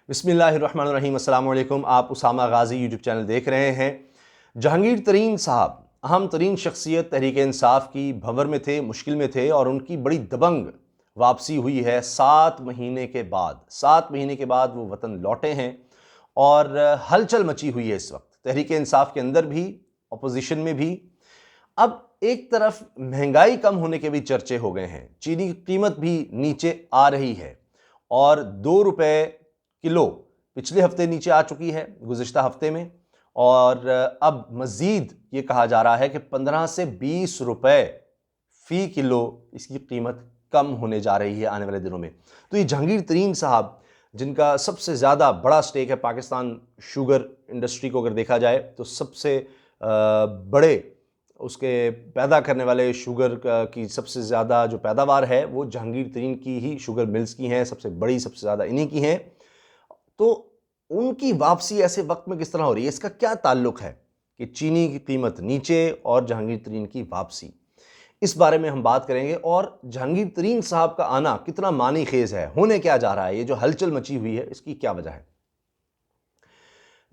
बिस्मिल्लाहिर्रहमानिर्रहीम। अस्सलाम वालेकुम। आप उसामा गाजी यूट्यूब चैनल देख रहे हैं। जहांगीर तरीन साहब अहम तरीन शख्सियत तहरीक इंसाफ की, भंवर में थे, मुश्किल में थे और उनकी बड़ी दबंग वापसी हुई है 7 महीने के बाद। 7 महीने के बाद वो वतन लौटे हैं और हलचल मची हुई है इस वक्त तहरीक इंसाफ के अंदर भी, अपोजिशन में भी। अब एक तरफ महंगाई कम होने के भी चर्चे हो गए हैं, चीनी की कीमत भी नीचे आ रही है और 2 रुपए किलो पिछले हफ्ते नीचे आ चुकी है, गुज़िश्ता हफ्ते में। और अब मज़ीद ये कहा जा रहा है कि 15 से 20 रुपए फ़ी किलो इसकी कीमत कम होने जा रही है आने वाले दिनों में। तो ये जहांगीर तरीन साहब, जिनका सबसे ज़्यादा बड़ा स्टेक है पाकिस्तान शुगर इंडस्ट्री को अगर देखा जाए तो सबसे बड़े उसके पैदा करने वाले शुगर की सबसे ज़्यादा जो पैदावार है वो जहांगीर तरीन की ही शुगर मिल्स की हैं, सबसे बड़ी, सबसे ज़्यादा इन्हीं की हैं। तो उनकी वापसी ऐसे वक्त में किस तरह हो रही है, इसका क्या ताल्लुक है कि चीनी की कीमत नीचे और जहांगीर तरीन की वापसी, इस बारे में हम बात करेंगे। और जहांगीर तरीन साहब का आना कितना मानी खेज है, होने क्या जा रहा है, ये जो हलचल मची हुई है इसकी क्या वजह है।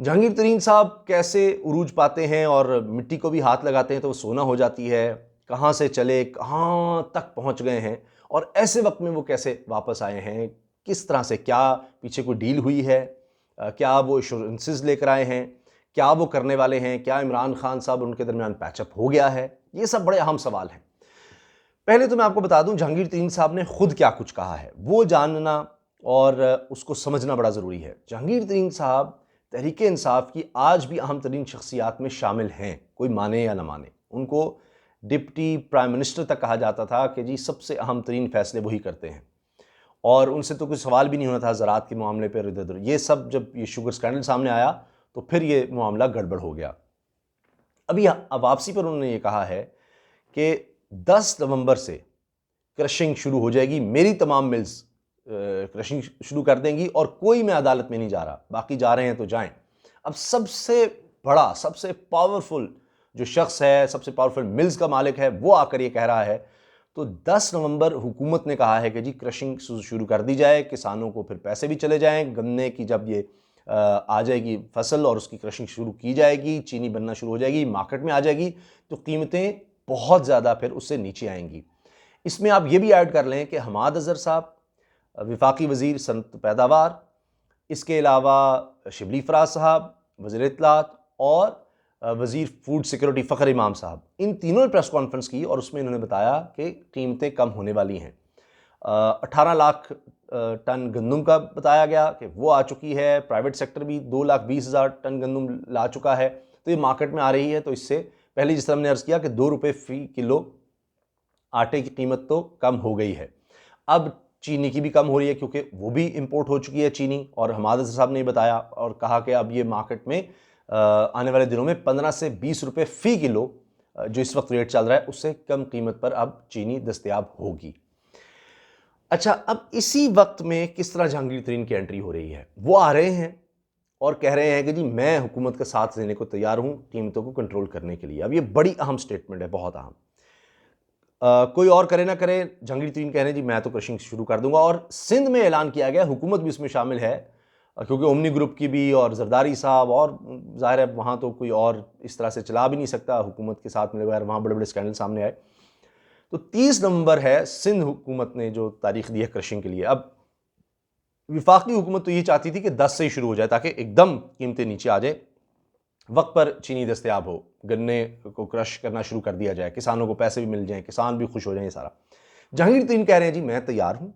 जहांगीर तरीन साहब कैसे उरूज पाते हैं और मिट्टी को भी हाथ लगाते हैं तो वो सोना हो जाती है, कहाँ से चले कहाँ तक पहुँच गए हैं और ऐसे वक्त में वो कैसे वापस आए हैं, किस तरह से, क्या पीछे कोई डील हुई है, क्या वो इंश्योरेंसेस लेकर आए हैं, क्या वो करने वाले हैं, क्या इमरान खान साहब और उनके दरमियान पैचअप हो गया है, ये सब बड़े अहम सवाल हैं। पहले तो मैं आपको बता दूं जहांगीर तरीन साहब ने खुद क्या कुछ कहा है, वो जानना और उसको समझना बड़ा ज़रूरी है। जहांगीर तरीन साहब तहरीक इंसाफ की आज भी अहम तरीन शख्सियात में शामिल हैं, कोई माने या ना माने। उनको डिप्टी प्राइम मिनिस्टर तक कहा जाता था कि जी सबसे अहम तरीन फैसले वही करते हैं और उनसे तो कोई सवाल भी नहीं होना था ज़रात के मामले पर इधर उधर। ये सब जब ये शुगर स्कैंडल सामने आया तो फिर ये मामला गड़बड़ हो गया। अभी वापसी पर उन्होंने ये कहा है कि 10 नवंबर से क्रशिंग शुरू हो जाएगी, मेरी तमाम मिल्स क्रशिंग शुरू कर देंगी और कोई मैं अदालत में नहीं जा रहा, बाकी जा रहे हैं तो जाएं। अब सबसे बड़ा, सबसे पावरफुल जो शख्स है, सबसे पावरफुल मिल्स का मालिक है, वो आकर ये कह रहा है। तो 10 नवंबर हुकूमत ने कहा है कि जी क्रशिंग शुरू कर दी जाए, किसानों को फिर पैसे भी चले जाएं, गन्ने की जब ये आ जाएगी फसल और उसकी क्रशिंग शुरू की जाएगी, चीनी बनना शुरू हो जाएगी, मार्केट में आ जाएगी, तो कीमतें बहुत ज़्यादा फिर उससे नीचे आएंगी। इसमें आप ये भी ऐड कर लें कि हमाद अज़हर साहब वफाकी वज़ीर सनत पैदावार, इसके अलावा शिबली फराज साहब वज़ीर इत्तलात और वज़ीर फूड सिक्योरिटी फ़खर इमाम साहब, इन तीनों ने प्रेस कॉन्फ्रेंस की और उसमें इन्होंने बताया कि कीमतें कम होने वाली हैं। 18 लाख टन गंदम का बताया गया कि वो आ चुकी है, प्राइवेट सेक्टर भी 2,20,000 टन गंदम ला चुका है, तो ये मार्केट में आ रही है। तो इससे पहले जिस तरह हमने अर्ज़ किया कि 2 रुपये फ़ी किलो आटे की कीमत तो कम हो गई है, अब चीनी की भी कम हो रही है क्योंकि वो भी इंपोर्ट हो चुकी है चीनी। और हमाद अज़हर साहब ने बताया और कहा कि अब ये मार्केट में आने वाले दिनों में 15 से 20 रुपये फ़ी किलो जो इस वक्त रेट चल रहा है उससे कम कीमत पर अब चीनी दस्तयाब होगी। अच्छा, अब इसी वक्त में किस तरह जहांगीर तरीन की एंट्री हो रही है, वो आ रहे हैं और कह रहे हैं कि जी मैं हुकूमत का साथ देने को तैयार हूँ कीमतों को कंट्रोल करने के लिए। अब ये बड़ी अहम स्टेटमेंट है, बहुत अहम। कोई और करे ना करे, जहांगीर तरीन कह रहे हैं जी मैं तो क्रशिंग शुरू कर दूंगा। और सिंध में ऐलान किया गया, हुकूमत भी इसमें शामिल है क्योंकि ओमनी ग्रुप की भी और जरदारी साहब, और ज़ाहिर है वहाँ तो कोई और इस तरह से चला भी नहीं सकता हुकूमत के साथ मिले बगैर, वहाँ बड़े बड़े स्कैंडल सामने आए। तो 30 नवंबर है, सिंध हुकूमत ने जो तारीख दी है क्रशिंग के लिए। अब विफाकी हुकूमत तो ये चाहती थी कि 10 से ही शुरू हो जाए ताकि एकदम कीमतें नीचे आ जाए, वक्त पर चीनी दस्तयाब हो, गन्ने को क्रश करना शुरू कर दिया जाए, किसानों को पैसे भी मिल जाएं, किसान भी खुश हो जाएं, ये सारा। जहांगीर तरीन कह रहे हैं जी मैं तैयार हूं,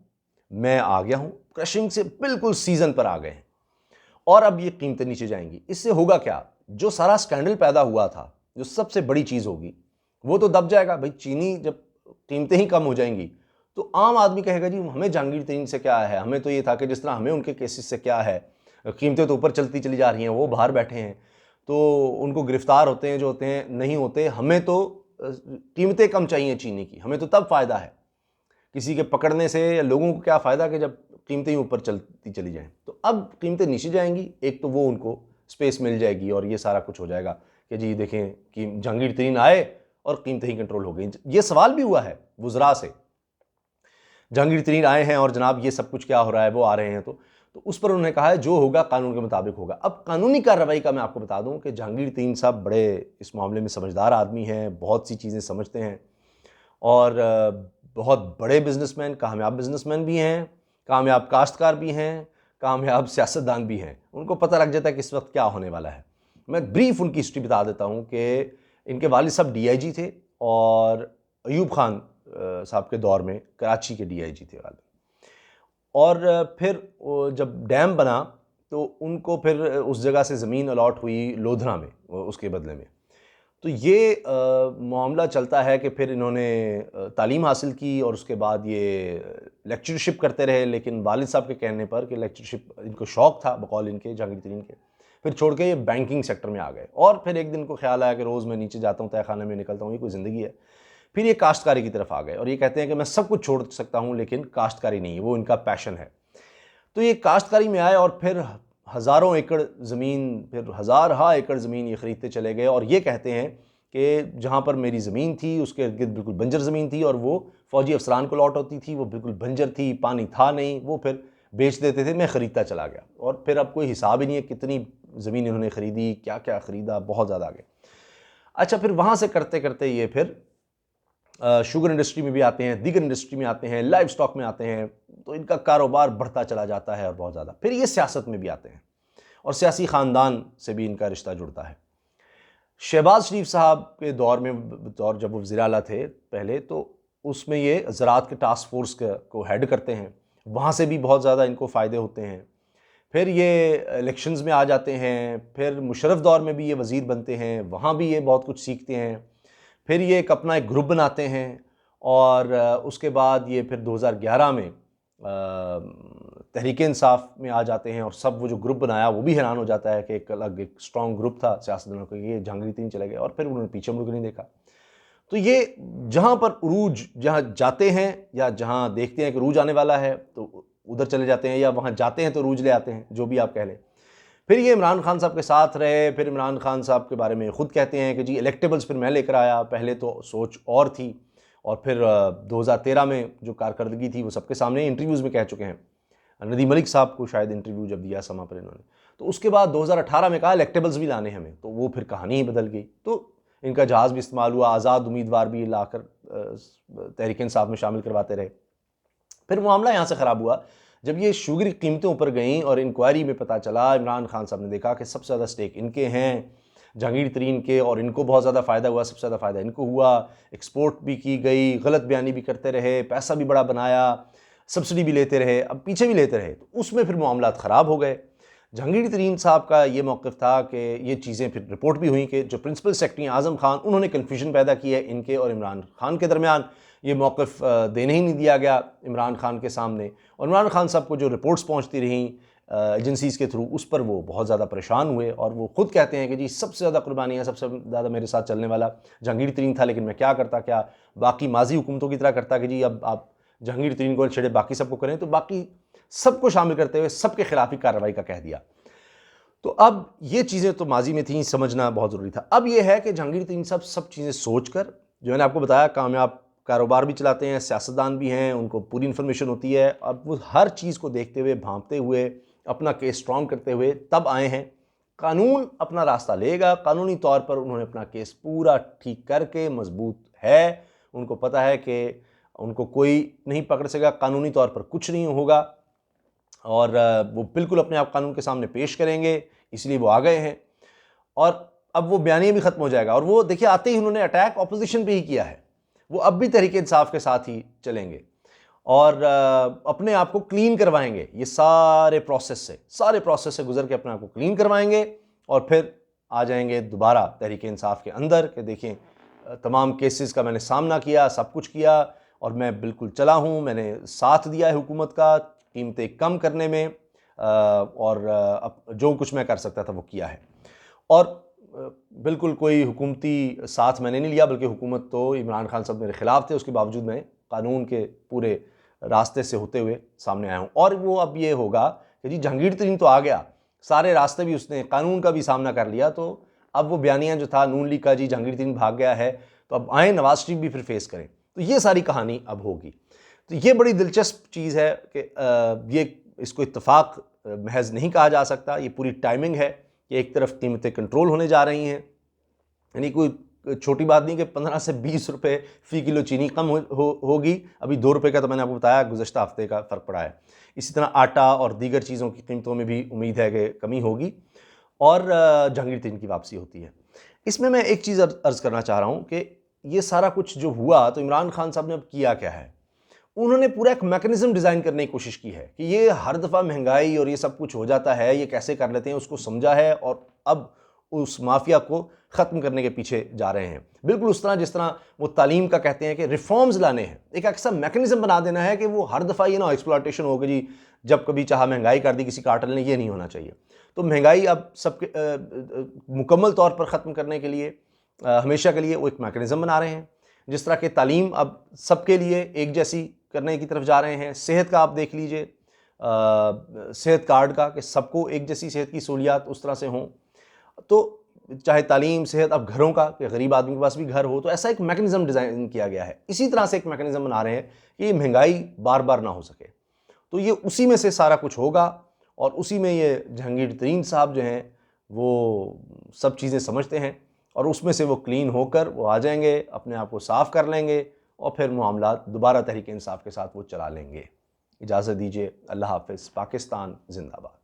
मैं आ गया हूं, क्रशिंग से बिल्कुल सीजन पर आ गए हैं और अब ये कीमतें नीचे जाएंगी। इससे होगा क्या, जो सारा स्कैंडल पैदा हुआ था, जो सबसे बड़ी चीज़ होगी वो तो दब जाएगा। भाई चीनी जब कीमतें ही कम हो जाएंगी तो आम आदमी कहेगा जी हमें जहांगीर तरीन से क्या है, हमें तो ये था कि जिस तरह हमें उनके केसेस से क्या है, कीमतें तो ऊपर चलती चली जा रही हैं, वो बाहर बैठे हैं तो उनको गिरफ्तार होते हैं जो होते हैं, नहीं होते, हमें तो कीमतें कम चाहिए चीनी की, हमें तो तब फ़ायदा है। किसी के पकड़ने से या लोगों को क्या फ़ायदा कि जब कीमतें ही ऊपर चलती चली जाएं। तो अब कीमतें नीचे जाएंगी, एक तो वो उनको स्पेस मिल जाएगी और ये सारा कुछ हो जाएगा कि जी देखें कि जहांगीर तरीन आए और कीमतें ही कंट्रोल हो गई। ये सवाल भी हुआ है वुज़रा से, जहांगीर तरीन आए हैं और जनाब ये सब कुछ क्या हो रहा है, वो आ रहे हैं तो उस पर उन्होंने कहा है जो होगा कानून के मुताबिक होगा। अब कानूनी कार्रवाई का मैं आपको बता दूं कि जहांगीर तरीन साहब बड़े इस मामले में समझदार आदमी हैं, बहुत सी चीज़ें समझते हैं और बहुत बड़े बिजनेसमैन, कामयाब बिजनेसमैन भी हैं, कामयाब काश्तकार भी हैं, कामयाब सियासतदान भी हैं। उनको पता लग जाता है कि इस वक्त क्या होने वाला है। मैं ब्रीफ उनकी हिस्ट्री बता देता हूँ कि इनके वालिद साहब DIG थे और अयूब खान साहब के दौर में कराची के DIG थे वालिद। और फिर जब डैम बना तो उनको फिर उस जगह से ज़मीन अलॉट हुई लोधरा में उसके बदले में। तो ये मामला चलता है कि फिर इन्होंने तालीम हासिल की और उसके बाद ये लेक्चरशिप करते रहे, लेकिन वालिद साहब के कहने पर कि लेक्चरशिप इनको शौक़ था बकौल इनके जहांगीर तरीन के, फिर छोड़ के ये बैंकिंग सेक्टर में आ गए। और फिर एक दिन को ख्याल आया कि रोज़ मैं नीचे जाता हूँ, तहखाने में निकलता हूँ, ये कोई ज़िंदगी है। फिर ये काश्तकारी की तरफ आ गए और ये कहते हैं कि मैं सब कुछ छोड़ सकता हूँ लेकिन काश्तकारी नहीं, वो इनका पैशन है। तो ये काश्तकारी में आए और फिर हज़ारों एकड़ ज़मीन, फिर हज़ार एकड़ ज़मीन ये ख़रीदते चले गए और ये कहते हैं कि जहाँ पर मेरी ज़मीन थी उसके इर्द-गिर्द बिल्कुल बंजर ज़मीन थी और वो फ़ौजी अफसरान को लौट होती थी, वो बिल्कुल बंजर थी, पानी था नहीं, वो फिर बेच देते थे, मैं ख़रीदता चला गया। और फिर अब कोई हिसाब ही नहीं है कितनी ज़मीन इन्होंने ख़रीदी, क्या क्या ख़रीदा, बहुत ज़्यादा आगे। अच्छा, फिर वहाँ से करते करते ये फिर शुगर इंडस्ट्री में भी आते हैं, दीगर इंडस्ट्री में आते हैं, लाइव स्टॉक में आते हैं, तो इनका कारोबार बढ़ता चला जाता है और बहुत ज़्यादा। फिर ये सियासत में भी आते हैं और सियासी ख़ानदान से भी इनका रिश्ता जुड़ता है। शहबाज शरीफ साहब के दौर जब वो वज़ीर आला थे पहले, तो उसमें ये ज़राअत के टास्क फोर्स को हेड करते हैं, वहाँ से भी बहुत ज़्यादा इनको फ़ायदे होते हैं। फिर ये इलेक्शंस में आ जाते हैं, फिर मुशर्रफ दौर में भी ये वज़ीर बनते हैं, वहाँ भी ये बहुत कुछ सीखते हैं। फिर ये अपना एक ग्रुप बनाते हैं और उसके बाद ये फिर 2011 में तहरीक इंसाफ में आ जाते हैं और सब वो जो ग्रुप बनाया वो भी हैरान हो जाता है कि एक अलग एक स्ट्रॉन्ग ग्रुप था सियासतदानों का, ये जहांगीर तरीन चले गए और फिर उन्होंने पीछे मुड़ के नहीं देखा। तो ये जहाँ पर उरूज जहाँ जाते हैं या जहाँ देखते हैं कि उरूज आने वाला है तो उधर चले जाते हैं, या वहाँ जाते हैं तो उरूज ले आते हैं, जो भी आप कह लें। फिर ये इमरान खान साहब के साथ रहे, फिर इमरान खान साहब के बारे में ख़ुद कहते हैं कि जी इलेक्टेबल्स फिर मैं लेकर आया, पहले तो सोच और थी। और फिर 2013 में जो कारकर्दगी थी वो सबके सामने इंटरव्यूज़ में कह चुके हैं। नदीम मलिक साहब को शायद इंटरव्यू जब दिया समा पर इन्होंने, तो उसके बाद 2018 में कहा इलेक्टेबल्स भी लाने हमें, तो वो फिर कहानी ही बदल गई। तो इनका जहाज़ भी इस्तेमाल हुआ, आज़ाद उम्मीदवार भी लाकर तहरीक इंसाफ में शामिल करवाते रहे। फिर मामला यहाँ से ख़राब हुआ जब ये शुगर की कीमतें ऊपर गईं और इंक्वायरी में पता चला, इमरान खान साहब ने देखा कि सबसे ज़्यादा स्टेक इनके हैं जहांगीर तरीन के, और इनको बहुत ज़्यादा फ़ायदा हुआ, सबसे ज़्यादा फ़ायदा इनको हुआ। एक्सपोर्ट भी की गई, गलत बयानी भी करते रहे, पैसा भी बड़ा बनाया, सब्सिडी भी लेते रहे, अब पीछे भी लेते रहे, तो उसमें फिर मामला ख़राब हो गए। जहांगीर तरीन साहब का ये मौक़िफ़ था कि ये चीज़ें फिर रिपोर्ट भी हुई कि जो प्रिंसिपल सेक्रेटरी आज़म खान, उन्होंने कन्फ्यूजन पैदा की है इनके और इमरान खान के दरमियान। ये मौक़िफ़ देने ही नहीं दिया गया इमरान खान के सामने, और इमरान खान साहब को जो रिपोर्ट्स पहुँचती रहीं एजेंसीज़ के थ्रू, उस पर वो बहुत ज़्यादा परेशान हुए और वो ख़ुद कहते हैं कि जी सबसे ज़्यादा कुर्बानियाँ, सबसे ज़्यादा मेरे साथ चलने वाला जहांगीर तरीन था, लेकिन मैं क्या करता, क्या बाकी माजी हुकूमतों की तरह करता कि जी अब आप जहांगीर तरीन को छेड़े बाकी सबको करें, तो बाकी सबको शामिल करते हुए सबके खिलाफ ही कार्रवाई का कह दिया। तो अब ये चीज़ें तो माजी में थी, समझना बहुत ज़रूरी था। अब ये है कि जहांगीर तरीन साहब सब चीज़ें सोच कर, जो मैंने आपको बताया, कामयाब कारोबार भी चलाते हैं, सियासतदान भी हैं, उनको पूरी इन्फॉर्मेशन होती है, और वो हर चीज़ को देखते हुए, भांपते हुए, अपना केस स्ट्रॉन्ग करते हुए तब आए हैं। कानून अपना रास्ता लेगा, कानूनी तौर पर उन्होंने अपना केस पूरा ठीक करके मजबूत है, उनको पता है कि उनको कोई नहीं पकड़ सकेगा, कानूनी तौर पर कुछ नहीं होगा, और वो बिल्कुल अपने आप कानून के सामने पेश करेंगे, इसलिए वो आ गए हैं। और अब वो बयानिया भी ख़त्म हो जाएगा, और वो देखिए आते ही उन्होंने अटैक ऑपोजिशन पे ही किया है, वो अब भी तहरीक इंसाफ के साथ ही चलेंगे और अपने आप को क्लीन करवाएंगे, ये सारे प्रोसेस से गुजर के अपने आप को क्लीन करवाएंगे, और फिर आ जाएंगे दोबारा तहरीक इंसाफ के अंदर कि देखें तमाम केसेस का मैंने सामना किया, सब कुछ किया, और मैं बिल्कुल चला हूँ, मैंने साथ दिया है हुकूमत का कीमतें कम करने में, और अब जो कुछ मैं कर सकता था वो किया है। और बिल्कुल कोई हुकूमती साथ मैंने नहीं लिया, बल्कि हुकूमत तो इमरान खान साहब मेरे ख़िलाफ़ थे, उसके बावजूद मैं कानून के पूरे रास्ते से होते हुए सामने आया हूँ। और वो अब ये होगा कि जी जहांगीर तरीन तो आ गया, सारे रास्ते भी उसने कानून का भी सामना कर लिया, तो अब वो बयानिया जो था नून लीग का, जी जहांगीर तरीन भाग गया है, तो अब आए नवाज शरीफ भी फिर फेस करें, तो ये सारी कहानी अब होगी। तो ये बड़ी दिलचस्प चीज़ है कि ये इसको इत्तफाक महज नहीं कहा जा सकता। ये पूरी टाइमिंग है कि एक तरफ कीमतें कंट्रोल होने जा रही हैं, यानी कोई छोटी बात नहीं कि 15 से 20 रुपए फ़ी किलो चीनी कम होगी। अभी 2 रुपए का तो मैंने आपको बताया गुज़श्ता हफ्ते का फ़र्क पड़ा है। इसी तरह आटा और दीगर चीज़ों की कीमतों में भी उम्मीद है कि कमी होगी और जहांगीर तरीन की वापसी होती है। इसमें मैं एक चीज़ अर्ज़ करना चाह रहा हूँ कि ये सारा कुछ जो हुआ तो इमरान खान साहब ने अब किया क्या है? उन्होंने पूरा एक मैकेनिज़्म डिज़ाइन करने की कोशिश की है कि ये हर दफ़ा महंगाई और ये सब कुछ हो जाता है, ये कैसे कर लेते हैं, उसको समझा है और अब उस माफिया को ख़त्म करने के पीछे जा रहे हैं। बिल्कुल उस तरह जिस तरह वो तालीम का कहते हैं कि रिफ़ॉर्म्स लाने हैं, एक ऐसा मैकेनिज़्म बना देना है कि वो हर दफ़ा ये ना एक्सप्लॉयटेशन हो कि जी जब कभी चाहा महंगाई कर दी किसी कार्टेल ने, ये नहीं होना चाहिए। तो महंगाई अब सबके मुकम्मल तौर पर ख़त्म करने के लिए हमेशा के लिए वो एक मैकेनिज़्म बना रहे हैं। जिस तरह की तालीम अब सबके लिए एक जैसी करने की तरफ जा रहे हैं। सेहत का आप देख लीजिए, सेहत कार्ड का कि सबको एक जैसी सेहत की सहूलियात उस तरह से हों। तो चाहे तालीम, सेहत, अब घरों का कि गरीब आदमी के पास भी घर हो, तो ऐसा एक मैकेनिज़्म डिज़ाइन किया गया है। इसी तरह से एक मैकेनिज़्म बना रहे हैं कि ये महंगाई बार बार ना हो सके। तो ये उसी में से सारा कुछ होगा और उसी में ये जहांगीर तरीन साहब जो हैं वो सब चीज़ें समझते हैं और उसमें से वो क्लीन होकर वो आ जाएंगे, अपने आप को साफ़ कर लेंगे और फिर मामलात दोबारा तहरीक इंसाफ के साथ वो चला लेंगे। इजाज़त दीजिए। अल्लाह हाफ़िज़। पाकिस्तान ज़िंदाबाद।